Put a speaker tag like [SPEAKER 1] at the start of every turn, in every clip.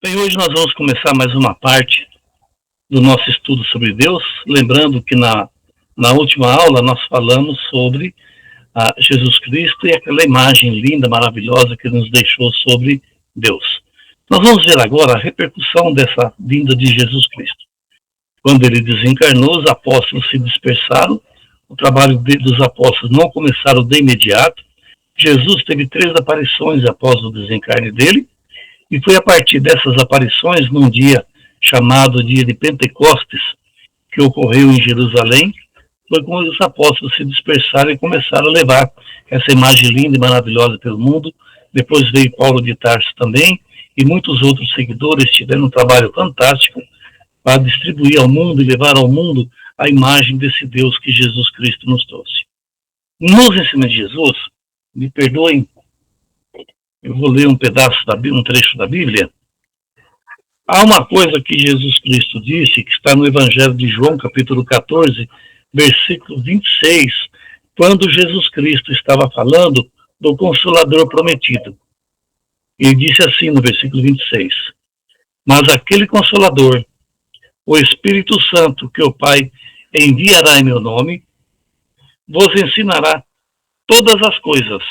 [SPEAKER 1] Bem, hoje nós vamos começar mais uma parte do nosso estudo sobre Deus, lembrando que na última aula nós falamos sobre Jesus Cristo e aquela imagem linda, maravilhosa que ele nos deixou sobre Deus. Nós vamos ver agora a repercussão dessa vinda de Jesus Cristo. Quando ele desencarnou, os apóstolos se dispersaram, o trabalho dos apóstolos não começaram de imediato. Jesus teve 3 aparições após o desencarne dele, e foi a partir dessas aparições, num dia chamado dia de Pentecostes, que ocorreu em Jerusalém, foi quando os apóstolos se dispersaram e começaram a levar essa imagem linda e maravilhosa pelo mundo. Depois veio Paulo de Tarso também, e muitos outros seguidores tiveram um trabalho fantástico para distribuir ao mundo e levar ao mundo a imagem desse Deus que Jesus Cristo nos trouxe. Nos ensinos de Jesus, me perdoem, eu vou ler um trecho da Bíblia. Há uma coisa que Jesus Cristo disse, que está no Evangelho de João, capítulo 14, versículo 26, quando Jesus Cristo estava falando do Consolador prometido. Ele disse assim no versículo 26, mas aquele Consolador, o Espírito Santo, que o Pai enviará em meu nome, vos ensinará todas as coisas,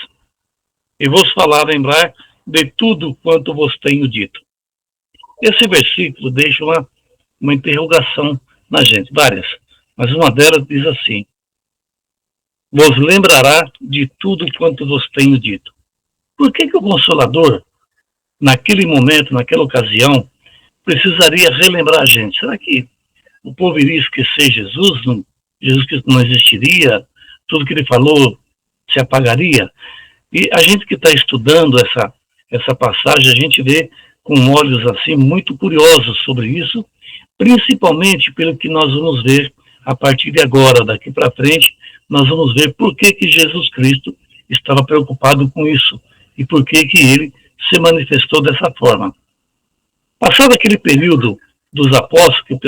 [SPEAKER 1] e vos falar lembrar de tudo quanto vos tenho dito. Esse versículo deixa uma interrogação na gente, várias, mas uma delas diz assim: vos lembrará de tudo quanto vos tenho dito. Por que o Consolador, naquele momento, naquela ocasião, precisaria relembrar a gente? Será que o povo iria esquecer Jesus? Jesus Cristo não existiria? Tudo que ele falou se apagaria? E a gente que está estudando essa passagem, a gente vê com olhos assim muito curiosos sobre isso, principalmente pelo que nós vamos ver a partir de agora, daqui para frente, nós vamos ver por que Jesus Cristo estava preocupado com isso e por que ele se manifestou dessa forma. Passado aquele período dos apóstolos, que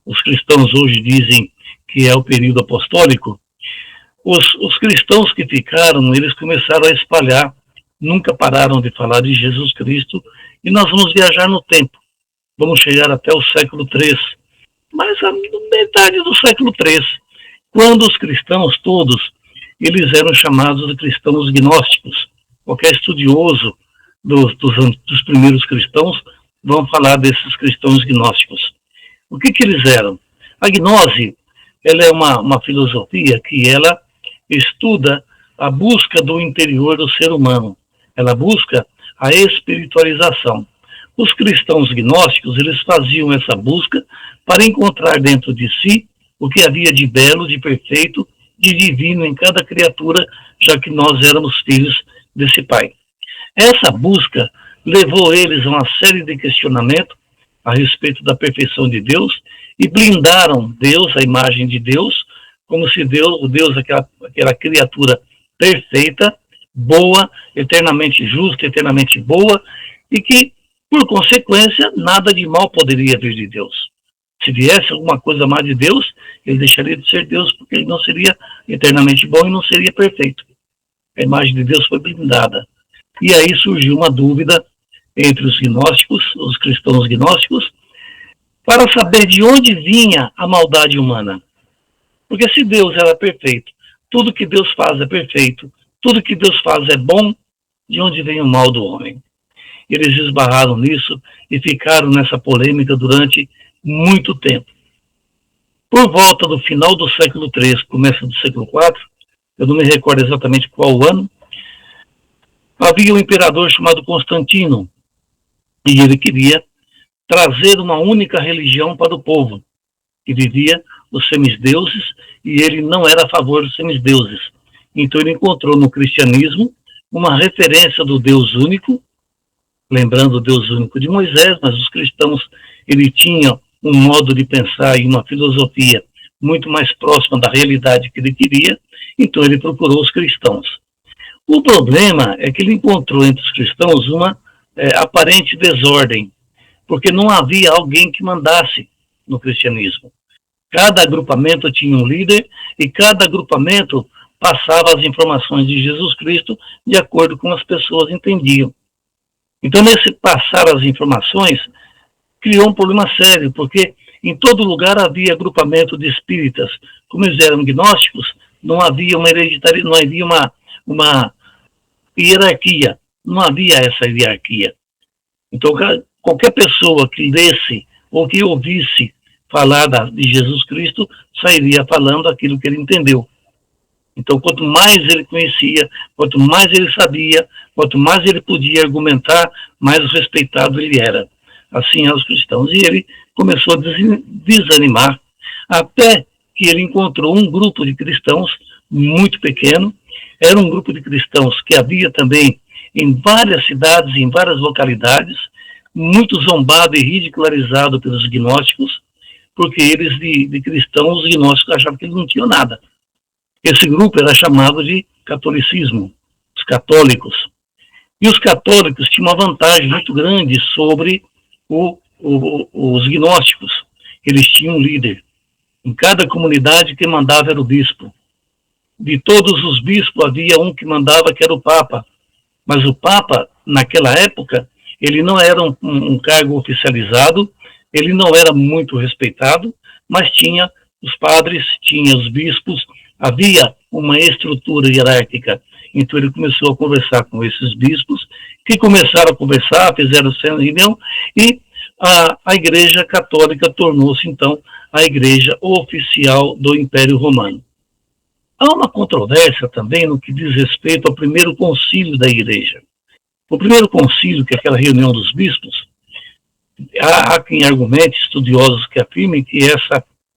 [SPEAKER 1] os cristãos hoje dizem que é o período apostólico, os cristãos que ficaram, eles começaram a espalhar, nunca pararam de falar de Jesus Cristo, e nós vamos viajar no tempo. Vamos chegar até o século III, mas a metade do século III, quando os cristãos todos, eles eram chamados de cristãos gnósticos. Qualquer estudioso dos primeiros cristãos vão falar desses cristãos gnósticos. O que eles eram? A gnose, ela é uma filosofia que ela estuda a busca do interior do ser humano. Ela busca a espiritualização. Os cristãos gnósticos, eles faziam essa busca para encontrar dentro de si o que havia de belo, de perfeito, de divino em cada criatura, já que nós éramos filhos desse Pai. Essa busca levou eles a uma série de questionamentos a respeito da perfeição de Deus e blindaram Deus, a imagem de Deus, como se Deus aquela criatura perfeita, boa, eternamente justa, eternamente boa, e que, por consequência, nada de mal poderia vir de Deus. Se viesse alguma coisa má de Deus, ele deixaria de ser Deus, porque ele não seria eternamente bom e não seria perfeito. A imagem de Deus foi blindada. E aí surgiu uma dúvida entre os gnósticos, os cristãos gnósticos, para saber de onde vinha a maldade humana. Porque se Deus era perfeito, tudo que Deus faz é perfeito, tudo que Deus faz é bom, de onde vem o mal do homem? Eles esbarraram nisso e ficaram nessa polêmica durante muito tempo. Por volta do final do século III, começo do século IV, eu não me recordo exatamente qual o ano, havia um imperador chamado Constantino, e ele queria trazer uma única religião para o povo, que vivia os semideuses, e ele não era a favor dos semideuses. Então ele encontrou no cristianismo uma referência do Deus único, lembrando o Deus único de Moisés, mas os cristãos, ele tinha um modo de pensar e uma filosofia muito mais próxima da realidade que ele queria, então ele procurou os cristãos. O problema é que ele encontrou entre os cristãos uma aparente desordem. porque não havia alguém que mandasse no cristianismo. Cada agrupamento tinha um líder e cada agrupamento passava as informações de Jesus Cristo de acordo com as pessoas entendiam. Então, nesse passar as informações, criou um problema sério, porque em todo lugar havia agrupamento de espíritas. Como eles eram gnósticos, não havia uma hereditaria, não havia uma hierarquia, não havia essa hierarquia. Então, qualquer pessoa que lesse ou que ouvisse falar de Jesus Cristo, sairia falando aquilo que ele entendeu. Então, quanto mais ele conhecia, quanto mais ele sabia, quanto mais ele podia argumentar, mais respeitado ele era. Assim aos cristãos. E ele começou a desanimar, até que ele encontrou um grupo de cristãos muito pequeno. Era um grupo de cristãos que havia também em várias cidades, em várias localidades, muito zombado e ridicularizado pelos gnósticos, porque eles de cristãos, os gnósticos achavam que eles não tinham nada. Esse grupo era chamado de catolicismo, os católicos. E os católicos tinham uma vantagem muito grande sobre os gnósticos. Eles tinham um líder. Em cada comunidade, quem mandava era o bispo. De todos os bispos, havia um que mandava, que era o Papa. Mas o Papa, naquela época, ele não era um cargo oficializado, ele não era muito respeitado, mas tinha os padres, tinha os bispos, havia uma estrutura hierárquica. Então ele começou a conversar com esses bispos, que começaram a conversar, fizeram reunião, e a Igreja Católica tornou-se, então, a igreja oficial do Império Romano. Há uma controvérsia também no que diz respeito ao primeiro concílio da Igreja. O primeiro concílio, que é aquela reunião dos bispos, há quem argumente, estudiosos que afirmem que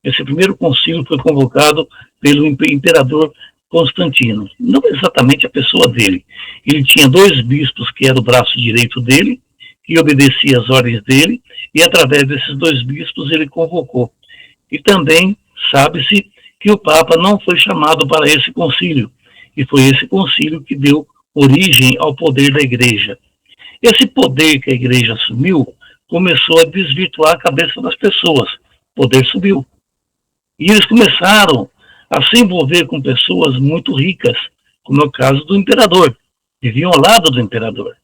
[SPEAKER 1] esse primeiro concílio foi convocado pelo imperador Constantino. Não exatamente a pessoa dele. Ele tinha 2 bispos que eram o braço direito dele, que obedecia às ordens dele, e através desses 2 bispos ele convocou. E também sabe-se que o Papa não foi chamado para esse concílio, e foi esse concílio que deu origem ao poder da Igreja. Esse poder que a Igreja assumiu começou a desvirtuar a cabeça das pessoas. O poder subiu. E eles começaram a se envolver com pessoas muito ricas, como é o caso do imperador. Viviam ao lado do imperador.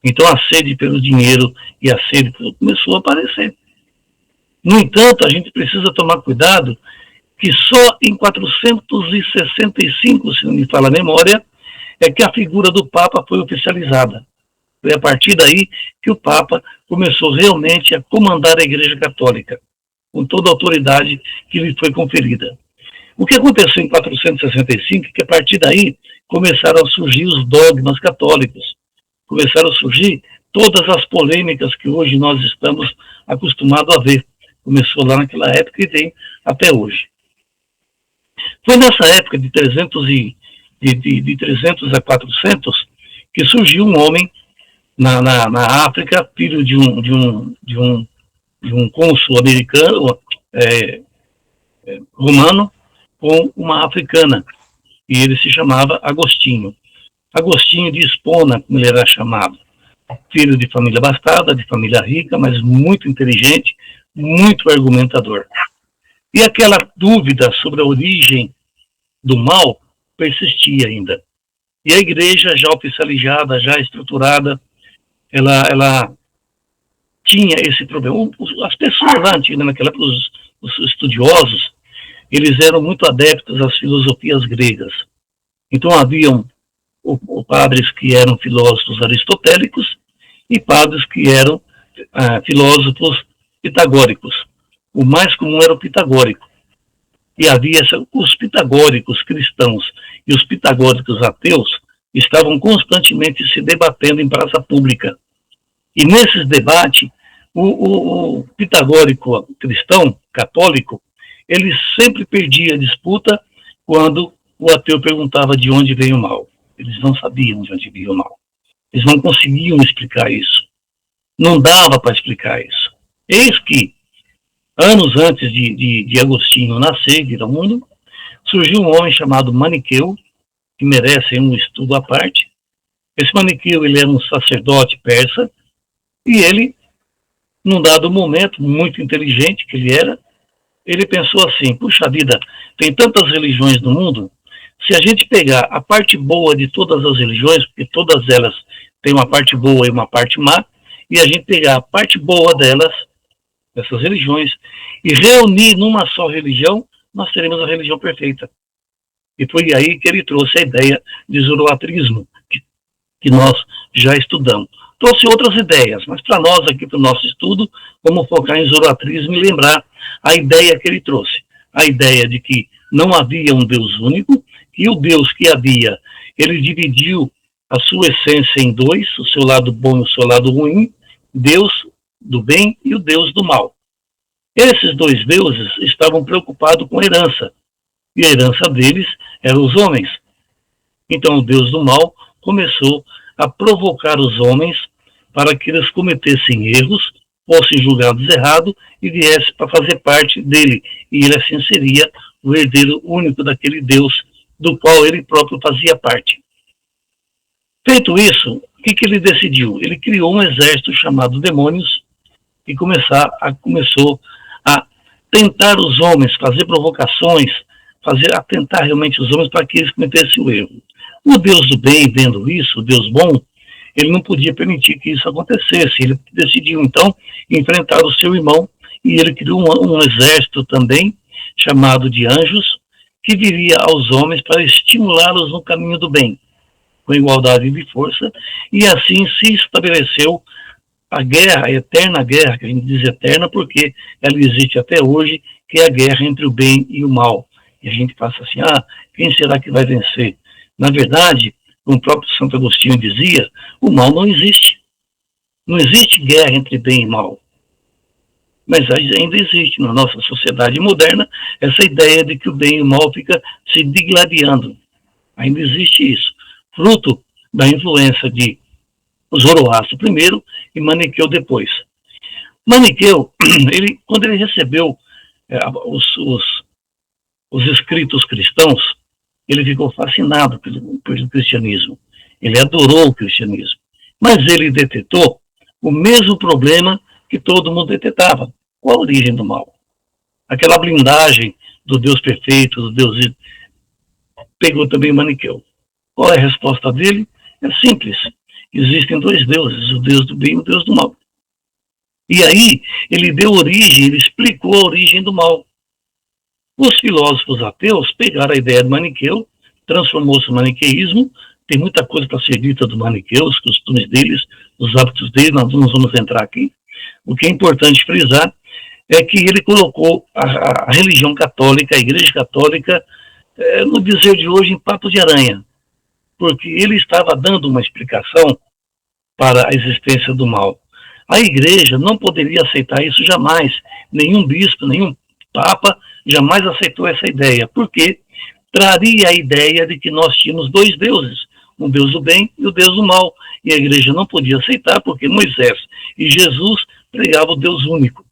[SPEAKER 1] Então a sede pelo dinheiro e a sede começou a aparecer. No entanto, a gente precisa tomar cuidado que só em 465, se não me fala a memória, é que a figura do Papa foi oficializada. Foi a partir daí que o Papa começou realmente a comandar a Igreja Católica, com toda a autoridade que lhe foi conferida. O que aconteceu em 465 é que a partir daí começaram a surgir os dogmas católicos, começaram a surgir todas as polêmicas que hoje nós estamos acostumados a ver. Começou lá naquela época e vem até hoje. Foi nessa época de 300 a 400 que surgiu um homem na África, filho de um cônsul americano, romano, com uma africana, e ele se chamava Agostinho. Agostinho de Espona, como ele era chamado. Filho de família abastada, de família rica, mas muito inteligente, muito argumentador. E aquela dúvida sobre a origem do mal persistia ainda. E a igreja, já oficializada, já estruturada, ela tinha esse problema. As pessoas lá antigas, naquela época, os estudiosos, eles eram muito adeptos às filosofias gregas. Então haviam padres que eram filósofos aristotélicos e padres que eram filósofos pitagóricos. O mais comum era o pitagórico. E havia os pitagóricos cristãos e os pitagóricos ateus estavam constantemente se debatendo em praça pública. E nesses debates, o pitagórico cristão, católico, ele sempre perdia a disputa quando o ateu perguntava de onde veio o mal. Eles não sabiam de onde veio o mal. Eles não conseguiam explicar isso. Não dava para explicar isso. Eis que, anos antes de Agostinho nascer e vir ao mundo, surgiu um homem chamado Maniqueu, que merece um estudo à parte. Esse Maniqueu, ele era um sacerdote persa, e ele Num dado momento, muito inteligente que ele era, ele pensou assim: puxa vida, tem tantas religiões no mundo, se a gente pegar a parte boa de todas as religiões, porque todas elas têm uma parte boa e uma parte má, e a gente pegar a parte boa delas, dessas religiões, e reunir numa só religião, nós teremos a religião perfeita. E foi aí que ele trouxe a ideia de zoroatrismo, que nós já estudamos. Trouxe outras ideias, mas para nós aqui, para o nosso estudo, vamos focar em zoroatrismo e lembrar a ideia que ele trouxe. A ideia de que não havia um Deus único, que o Deus que havia, ele dividiu a sua essência em dois, o seu lado bom e o seu lado ruim, Deus do bem e o Deus do mal. Esses dois deuses estavam preocupados com a herança, e a herança deles eram os homens. Então o Deus do mal começou a provocar os homens para que eles cometessem erros, fossem julgados errados e viessem para fazer parte dele. E ele assim seria o herdeiro único daquele Deus do qual ele próprio fazia parte. Feito isso, o que ele decidiu? Ele criou um exército chamado demônios e começou a tentar os homens, fazer provocações, atentar realmente os homens para que eles cometessem o erro. O Deus do bem, vendo isso, o Deus bom, ele não podia permitir que isso acontecesse. Ele decidiu, então, enfrentar o seu irmão e ele criou um exército também, chamado de anjos, que viria aos homens para estimulá-los no caminho do bem, com igualdade de força, e assim se estabeleceu a guerra, a eterna guerra, que a gente diz eterna porque ela existe até hoje, que é a guerra entre o bem e o mal. E a gente passa assim, quem será que vai vencer? Na verdade, como o próprio Santo Agostinho dizia, o mal não existe. Não existe guerra entre bem e mal. Mas ainda existe na nossa sociedade moderna essa ideia de que o bem e o mal fica se digladiando. Ainda existe isso. Fruto da influência de Zoroastro primeiro e Maniqueu depois. Maniqueu, quando ele recebeu os escritos cristãos, ele ficou fascinado pelo cristianismo. Ele adorou o cristianismo. Mas ele detectou o mesmo problema que todo mundo detectava. Qual a origem do mal? Aquela blindagem do Deus perfeito, do Deus... Pegou também Maniqueu. Qual é a resposta dele? É simples. Existem dois deuses, o Deus do bem e o Deus do mal. E aí ele deu origem, ele explicou a origem do mal. Os filósofos ateus pegaram a ideia do Maniqueu, transformou-se no maniqueísmo. Tem muita coisa para ser dita do Maniqueu, os costumes deles, os hábitos deles, nós não vamos entrar aqui. O que é importante frisar é que ele colocou a religião católica, a Igreja Católica, no dizer de hoje, em papo de aranha, porque ele estava dando uma explicação para a existência do mal. A Igreja não poderia aceitar isso jamais. Nenhum bispo, nenhum papa jamais aceitou essa ideia, porque traria a ideia de que nós tínhamos dois deuses, um Deus do bem e o Deus do mal. E a Igreja não podia aceitar, porque Moisés e Jesus pregavam o Deus único.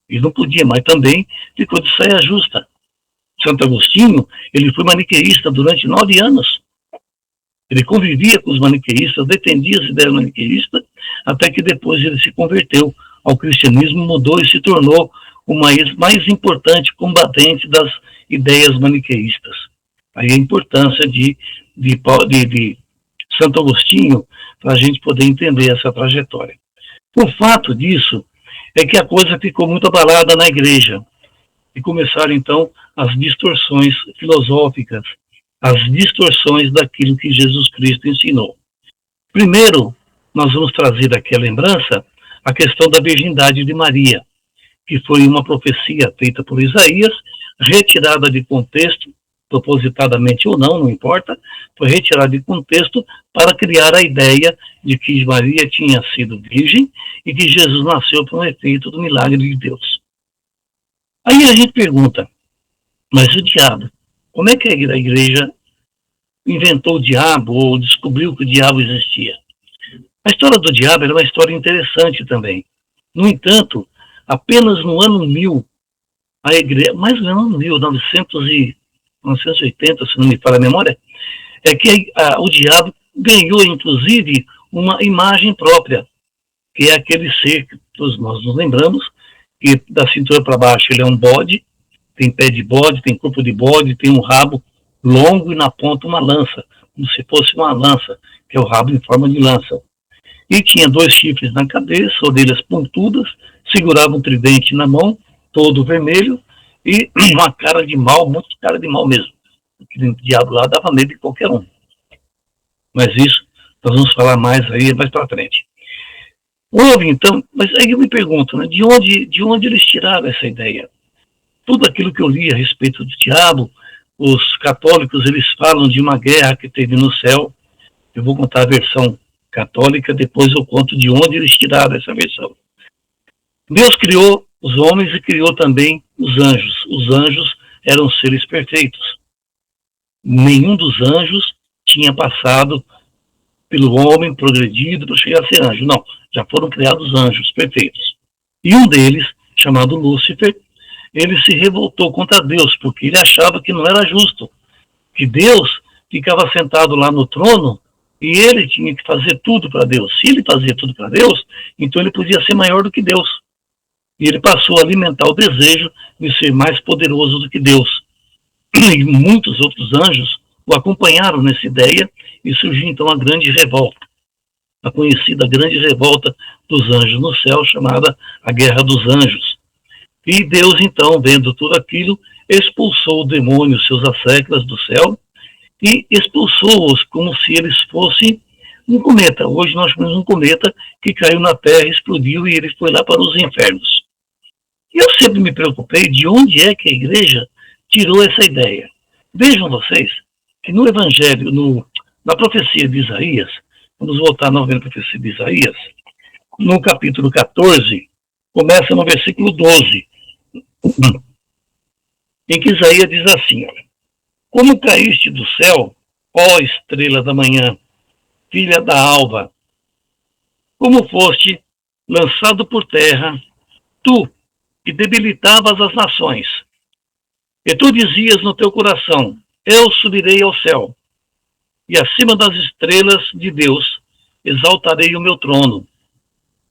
[SPEAKER 1] E não podia, mas também ficou de saia justa. Santo Agostinho, ele foi maniqueísta durante 9 anos. Ele convivia com os maniqueístas, defendia as ideias maniqueístas, até que depois ele se converteu ao cristianismo, mudou e se tornou o mais importante combatente das ideias maniqueístas. Aí a importância de Santo Agostinho para a gente poder entender essa trajetória. O fato disso é que a coisa ficou muito abalada na Igreja e começaram então as distorções filosóficas, as distorções daquilo que Jesus Cristo ensinou. Primeiro, nós vamos trazer aqui a lembrança a questão da virgindade de Maria, que foi uma profecia feita por Isaías, retirada de contexto, propositadamente ou não importa, foi retirada de contexto para criar a ideia de que Maria tinha sido virgem e que Jesus nasceu por um efeito do milagre de Deus. Aí a gente pergunta, mas o diabo, como é que a Igreja inventou o diabo ou descobriu que o diabo existia? A história do diabo é uma história interessante também. No entanto, apenas no ano 1000, a Igreja, mais ou menos no 1980, se não me falha a memória, é que o diabo ganhou, inclusive, uma imagem própria, que é aquele ser todos nós nos lembramos, que da cintura para baixo ele é um bode, tem pé de bode, tem corpo de bode, tem um rabo longo e na ponta uma lança, como se fosse uma lança, que é o rabo em forma de lança. E tinha 2 chifres na cabeça, orelhas pontudas, segurava um tridente na mão, todo vermelho, e uma cara de mal, muito cara de mal mesmo. O diabo lá dava medo de qualquer um. Mas isso nós vamos falar mais aí, mais para frente. Houve então, mas aí eu me pergunto, né, de onde eles tiraram essa ideia? Tudo aquilo que eu li a respeito do diabo, os católicos eles falam de uma guerra que teve no céu. Eu vou contar a versão católica, depois eu conto de onde eles tiraram essa versão. Deus criou os homens e criou também os anjos. Os anjos eram seres perfeitos. Nenhum dos anjos tinha passado pelo homem, progredido para chegar a ser anjo. Não, já foram criados anjos perfeitos. E um deles, chamado Lúcifer, ele se revoltou contra Deus, porque ele achava que não era justo, que Deus ficava sentado lá no trono e ele tinha que fazer tudo para Deus. Se ele fazia tudo para Deus, então ele podia ser maior do que Deus. E ele passou a alimentar o desejo de ser mais poderoso do que Deus. E muitos outros anjos o acompanharam nessa ideia e surgiu então a grande revolta, a conhecida grande revolta dos anjos no céu, chamada a Guerra dos Anjos. E Deus então, vendo tudo aquilo, expulsou o demônio, seus asseclas do céu, e expulsou-os como se eles fossem um cometa. Hoje nós temos um cometa que caiu na Terra, explodiu e ele foi lá para os infernos. E eu sempre me preocupei de onde é que a igreja tirou essa ideia. Vejam vocês que no Evangelho, na profecia de Isaías, vamos voltar novamente à profecia de Isaías, no capítulo 14, começa no versículo 12, em que Isaías diz assim: olha, como caíste do céu, ó estrela da manhã, filha da alva, como foste lançado por terra, tu que debilitavas as nações, e tu dizias no teu coração: eu subirei ao céu, e acima das estrelas de Deus exaltarei o meu trono,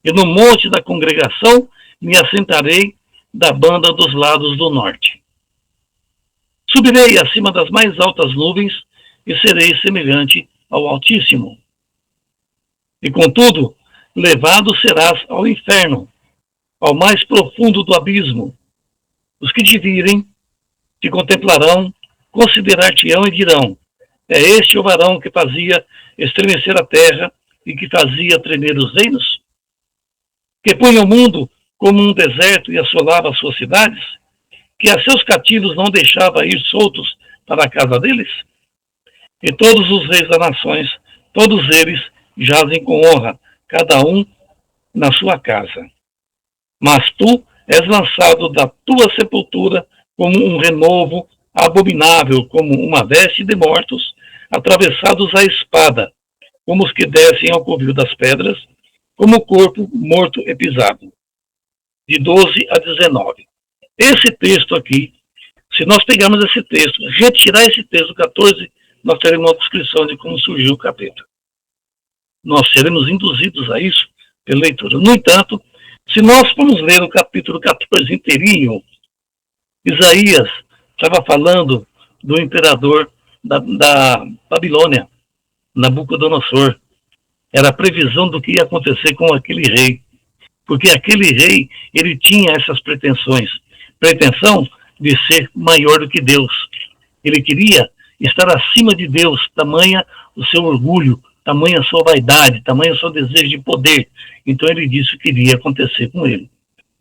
[SPEAKER 1] e no monte da congregação me assentarei da banda dos lados do norte. Subirei acima das mais altas nuvens e serei semelhante ao Altíssimo. E contudo, levado serás ao inferno, ao mais profundo do abismo. Os que te virem, te contemplarão, considerar-te-ão e dirão: é este o varão que fazia estremecer a terra e que fazia tremer os reinos? Que punha o mundo como um deserto e assolava as suas cidades? Que a seus cativos não deixava ir soltos para a casa deles? E todos os reis das nações, todos eles jazem com honra, cada um na sua casa. Mas tu és lançado da tua sepultura como um renovo abominável, como uma veste de mortos, atravessados à espada, como os que descem ao covil das pedras, como o corpo morto e pisado. De 12 a 19. Esse texto aqui, se nós pegarmos esse texto, retirar esse texto 14, nós teremos uma descrição de como surgiu o capítulo. Nós seremos induzidos a isso pela leitura. No entanto, se nós formos ler o capítulo 14 inteirinho, Isaías estava falando do imperador da Babilônia, Nabucodonosor. Era a previsão do que ia acontecer com aquele rei. Porque aquele rei, ele tinha essas pretensões. Pretensão de ser maior do que Deus. Ele queria estar acima de Deus, tamanha o seu orgulho, tamanha a sua vaidade, tamanho o seu desejo de poder. Então ele disse o que iria acontecer com ele.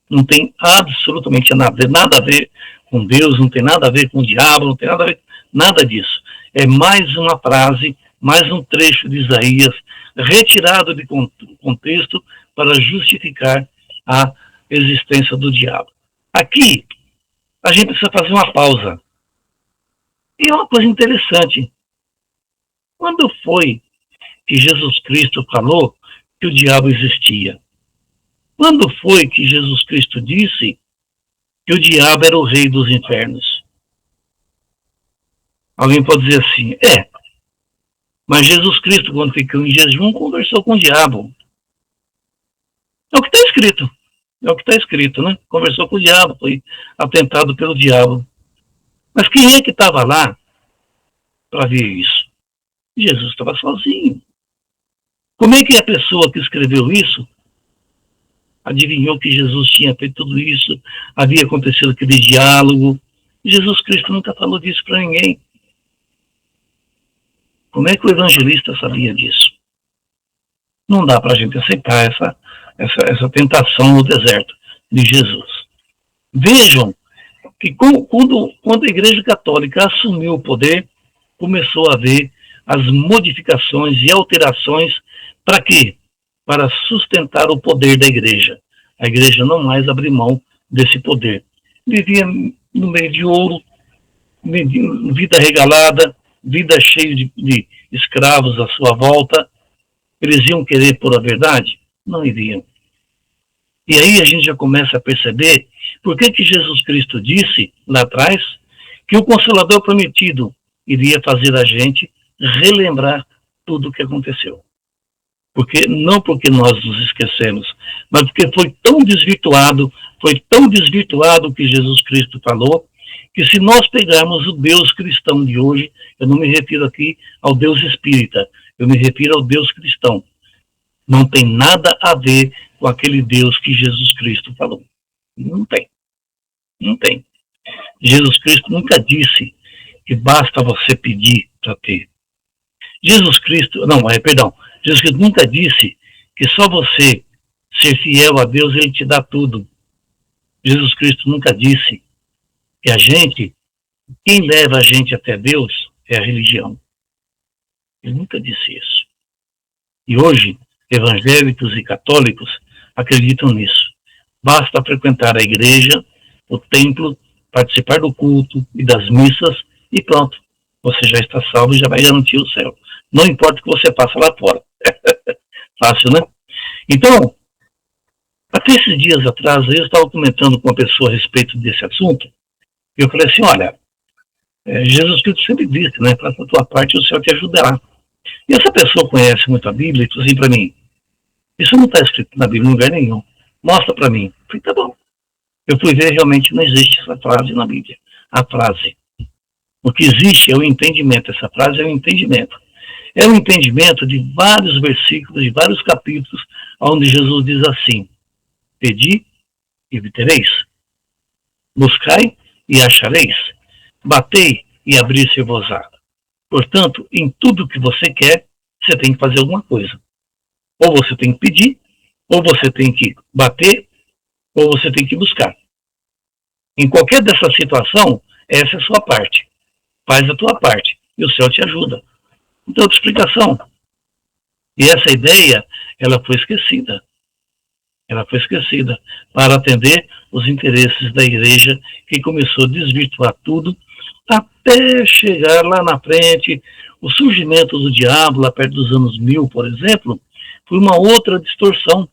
[SPEAKER 1] Não tem absolutamente nada a ver com Deus, não tem nada a ver com o diabo, não tem nada a ver, nada disso. É mais uma frase, mais um trecho de Isaías, retirado de contexto para justificar a existência do diabo. Aqui, a gente precisa fazer uma pausa. E é uma coisa interessante. Quando foi que Jesus Cristo falou que o diabo existia? Quando foi que Jesus Cristo disse que o diabo era o rei dos infernos? Alguém pode dizer assim: mas Jesus Cristo, quando ficou em jejum, conversou com o diabo. É o que está escrito. É o que está escrito, né? Conversou com o diabo, foi atentado pelo diabo. Mas quem é que estava lá para ver isso? Jesus estava sozinho. Como é que a pessoa que escreveu isso adivinhou que Jesus tinha feito tudo isso? Havia acontecido aquele diálogo? Jesus Cristo nunca falou disso para ninguém. Como é que o evangelista sabia disso? Não dá para a gente aceitar essa tentação no deserto de Jesus. Vejam que quando a Igreja Católica assumiu o poder, começou a haver as modificações e alterações para quê? Para sustentar o poder da Igreja. A Igreja não mais abriu mão desse poder. Vivia no meio de ouro, vida regalada, vida cheia de escravos à sua volta. Eles iam querer pôr a verdade? Não iriam. E aí a gente já começa a perceber por que Jesus Cristo disse lá atrás que o Consolador prometido iria fazer a gente relembrar tudo o que aconteceu. Não porque nós nos esquecemos, mas porque foi tão desvirtuado o que Jesus Cristo falou, que se nós pegarmos o Deus cristão de hoje, eu não me refiro aqui ao Deus espírita, eu me refiro ao Deus cristão. Não tem nada a ver com aquele Deus que Jesus Cristo falou. Não tem. Não tem. Jesus Cristo nunca disse que basta você pedir para ter. Jesus Cristo nunca disse que só você ser fiel a Deus, Ele te dá tudo. Jesus Cristo nunca disse que quem leva a gente até Deus é a religião. Ele nunca disse isso. E hoje, evangélicos e católicos acreditam nisso. Basta frequentar a igreja, o templo, participar do culto e das missas e pronto. Você já está salvo e já vai garantir o céu. Não importa o que você faça lá fora. Fácil, né? Então, até esses dias atrás, eu estava comentando com uma pessoa a respeito desse assunto, e eu falei assim, olha, Jesus Cristo sempre disse, né, faça a tua parte e o Senhor te ajudará. E essa pessoa conhece muito a Bíblia e disse assim para mim, isso não está escrito na Bíblia em lugar nenhum, mostra para mim. Eu falei, tá bom. Eu fui ver, realmente não existe essa frase na Bíblia, a frase. O que existe é o entendimento, essa frase é o entendimento. É o entendimento de vários versículos, de vários capítulos, onde Jesus diz assim, pedi e obtereis, buscai e achareis, batei e abrir-se-vos-á. Portanto, em tudo que você quer, você tem que fazer alguma coisa. Ou você tem que pedir, ou você tem que bater, ou você tem que buscar. Em qualquer dessa situação, essa é a sua parte. Faz a tua parte e o céu te ajuda. Não tem outra explicação. E essa ideia, ela foi esquecida. Ela foi esquecida para atender os interesses da igreja, que começou a desvirtuar tudo, até chegar lá na frente, o surgimento do diabo, lá perto dos anos 1000, por exemplo, foi uma outra distorção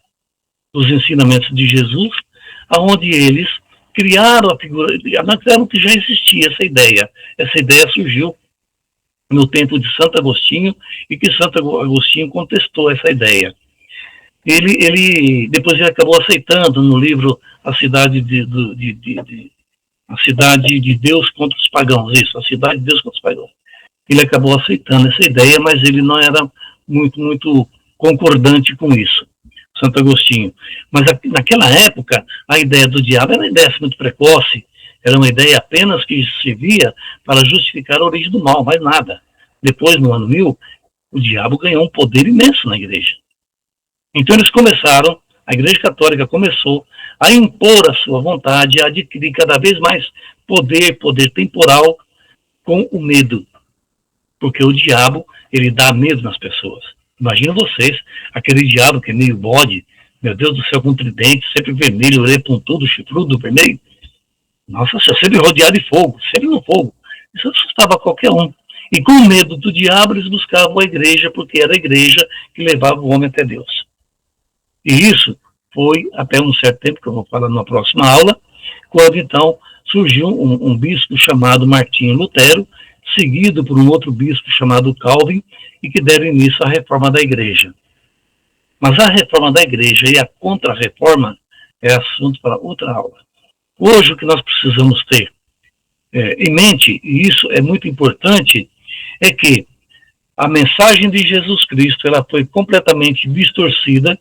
[SPEAKER 1] dos ensinamentos de Jesus, onde eles criaram a figura, criaram que já existia essa ideia. Essa ideia surgiu no tempo de Santo Agostinho, e que Santo Agostinho contestou essa ideia. Depois ele acabou aceitando no livro A Cidade de Deus contra os Pagãos, isso, A Cidade de Deus contra os Pagãos. Ele acabou aceitando essa ideia, mas ele não era muito concordante com isso, Santo Agostinho. Mas naquela época, a ideia do diabo era uma ideia muito precoce, era uma ideia apenas que servia para justificar a origem do mal, mais nada. Depois, no ano 1000, o diabo ganhou um poder imenso na igreja. Então a Igreja Católica começou a impor a sua vontade, a adquirir cada vez mais poder temporal, com o medo. Porque o diabo, ele dá medo nas pessoas. Imagina vocês, aquele diabo que é meio bode, meu Deus do céu, com tridente, sempre vermelho, orelha pontudo, chifrudo, vermelho. Nossa, sempre rodeado de fogo, sempre no fogo. Isso assustava qualquer um. E com medo do diabo, eles buscavam a igreja, porque era a igreja que levava o homem até Deus. E isso foi até um certo tempo, que eu vou falar na próxima aula, quando então surgiu um bispo chamado Martinho Lutero, seguido por um outro bispo chamado Calvin, e que deram início à reforma da igreja. Mas a reforma da igreja e a contra-reforma é assunto para outra aula. Hoje, o que nós precisamos ter em mente, e isso é muito importante, é que a mensagem de Jesus Cristo ela foi completamente distorcida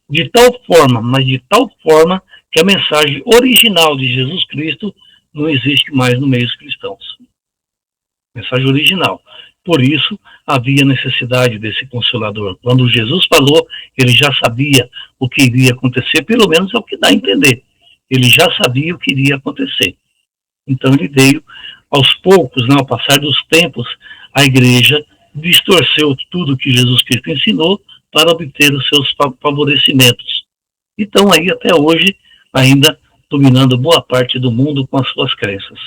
[SPEAKER 1] de tal forma, mas de tal forma, que a mensagem original de Jesus Cristo não existe mais no meio dos cristãos. Mensagem original. Por isso, havia necessidade desse Consolador. Quando Jesus falou, ele já sabia o que iria acontecer, pelo menos é o que dá a entender. Ele já sabia o que iria acontecer. Então ele veio, aos poucos, ao passar dos tempos, a igreja distorceu tudo que Jesus Cristo ensinou para obter os seus favorecimentos. E estão aí até hoje, ainda dominando boa parte do mundo com as suas crenças.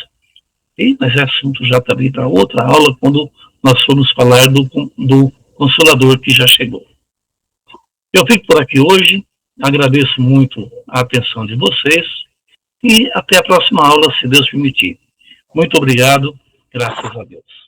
[SPEAKER 1] Mas é assunto já também para outra aula, quando nós formos falar do Consolador que já chegou. Eu fico por aqui hoje, agradeço muito a atenção de vocês e até a próxima aula, se Deus permitir. Muito obrigado, graças a Deus.